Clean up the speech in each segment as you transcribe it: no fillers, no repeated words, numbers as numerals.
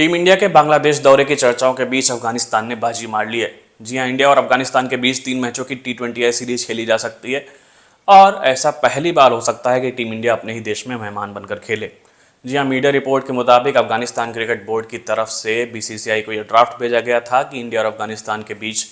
Team India के बांग्लादेश दौरे की चर्चाओं के बीच अफगानिस्तान ने बाजी मार ली है। जी हां, इंडिया और अफगानिस्तान के बीच 3 मैचों की T20 सीरीज खेली जा सकती है और ऐसा पहली बार हो सकता है कि टीम इंडिया अपने ही देश में मेहमान बनकर खेले। जी हां, मीडिया रिपोर्ट के मुताबिक अफगानिस्तान क्रिकेट बोर्ड की तरफ से BCCI को यह ड्राफ्ट भेजा गया था कि इंडिया और अफगानिस्तान के बीच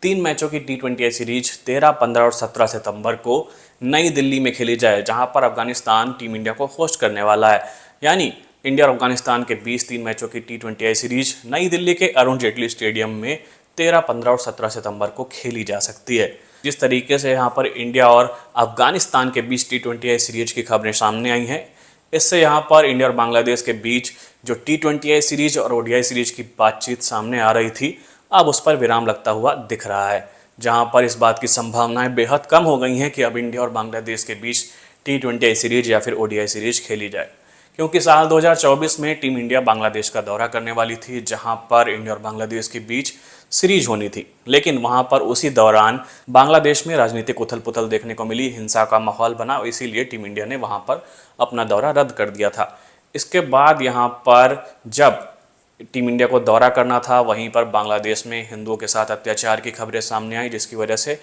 3 मैचों की T20 सीरीज 13, 15 और 17 सितंबर को नई दिल्ली में खेली जाए, जहां पर अफगानिस्तान टीम इंडिया को होस्ट करने वाला है। यानी इंडिया और अफगानिस्तान के बीच 3 मैचों की T20 सीरीज नई दिल्ली के अरुण जेटली स्टेडियम में 13, 15 और 17 सितंबर को खेली जा सकती है। जिस तरीके से यहाँ पर इंडिया और अफगानिस्तान के बीच T20 सीरीज की खबरें सामने आई हैं, इससे यहाँ पर इंडिया और बांग्लादेश के बीच जो T20 सीरीज और ODI सीरीज की बातचीत सामने आ रही थी, अब उस पर विराम लगता हुआ दिख रहा है। जहाँ पर इस बात की संभावनाएं बेहद कम हो गई हैं कि अब इंडिया और बांग्लादेश के बीच T20 सीरीज या फिर ODI सीरीज खेली जाए, क्योंकि साल 2024 में टीम इंडिया बांग्लादेश का दौरा करने वाली थी, जहां पर इंडिया और बांग्लादेश के बीच सीरीज होनी थी। लेकिन वहां पर उसी दौरान बांग्लादेश में राजनीतिक उथल पुथल देखने को मिली, हिंसा का माहौल बना और इसीलिए टीम इंडिया ने वहां पर अपना दौरा रद्द कर दिया था। इसके बाद यहाँ पर जब टीम इंडिया को दौरा करना था, वहीं पर बांग्लादेश में हिंदुओं के साथ अत्याचार की खबरें सामने आई, जिसकी वजह से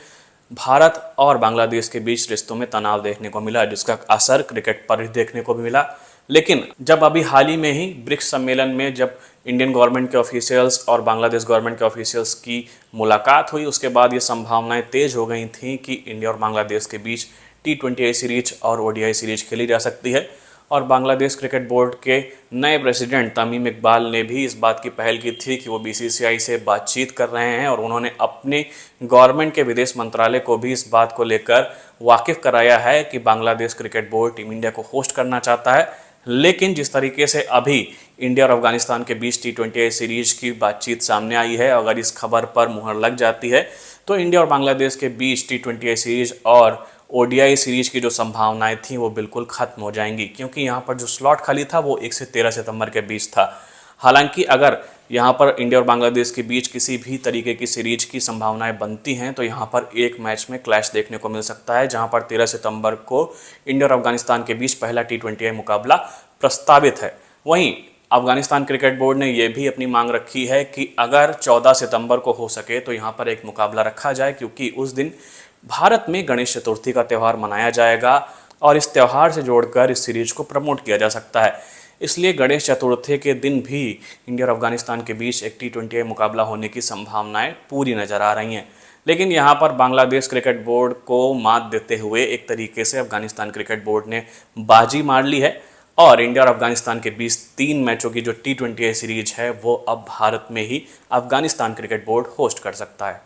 भारत और बांग्लादेश के बीच रिश्तों में तनाव देखने को मिला, जिसका असर क्रिकेट पर ही देखने को भी मिला। लेकिन जब अभी हाल ही में ही ब्रिक्स सम्मेलन में जब इंडियन गवर्नमेंट के ऑफिशियल्स और बांग्लादेश गवर्नमेंट के ऑफिशियल्स की मुलाकात हुई, उसके बाद ये संभावनाएं तेज हो गई थी कि इंडिया और बांग्लादेश के बीच T20 सीरीज और ODI सीरीज खेली जा सकती है। और बांग्लादेश क्रिकेट बोर्ड के नए प्रेसिडेंट तमीम इकबाल ने भी इस बात की पहल की थी कि वो BCCI से बातचीत कर रहे हैं और उन्होंने अपने गवर्नमेंट के विदेश मंत्रालय को भी इस बात को लेकर वाकिफ कराया है कि Bangladesh cricket board team India को होस्ट करना चाहता है। लेकिन जिस तरीके से अभी इंडिया और अफगानिस्तान के बीच T20 सीरीज की बातचीत सामने आई है, अगर इस खबर पर मुहर लग जाती है तो इंडिया और बांग्लादेश के बीच T20 सीरीज और ODI सीरीज की जो संभावनाएं थी वो बिल्कुल खत्म हो जाएंगी, क्योंकि यहाँ पर जो स्लॉट खाली था वो 1 से 13 सितंबर के बीच था। हालांकि अगर यहाँ पर इंडिया और बांग्लादेश के बीच किसी भी तरीके की सीरीज की संभावनाएं बनती हैं तो यहाँ पर एक मैच में क्लैश देखने को मिल सकता है, जहाँ पर 13 सितंबर को इंडिया और अफगानिस्तान के बीच पहला T20 मुकाबला प्रस्तावित है। वहीं अफगानिस्तान क्रिकेट बोर्ड ने यह भी अपनी मांग रखी है कि अगर 14 सितंबर को हो सके तो यहाँ पर एक मुकाबला रखा जाए, क्योंकि उस दिन भारत में गणेश चतुर्थी का त्यौहार मनाया जाएगा और इस त्यौहार से जोड़कर इस सीरीज को प्रमोट किया जा सकता है। इसलिए गणेश चतुर्थी के दिन भी इंडिया और अफगानिस्तान के बीच एक T20 मुकाबला होने की संभावनाएं पूरी नजर आ रही हैं। लेकिन यहाँ पर बांग्लादेश क्रिकेट बोर्ड को मात देते हुए एक तरीके से अफगानिस्तान क्रिकेट बोर्ड ने बाजी मार ली है और इंडिया और अफगानिस्तान के बीच 3 मैचों की जो T20 सीरीज है वो अब भारत में ही अफगानिस्तान क्रिकेट बोर्ड होस्ट कर सकता है।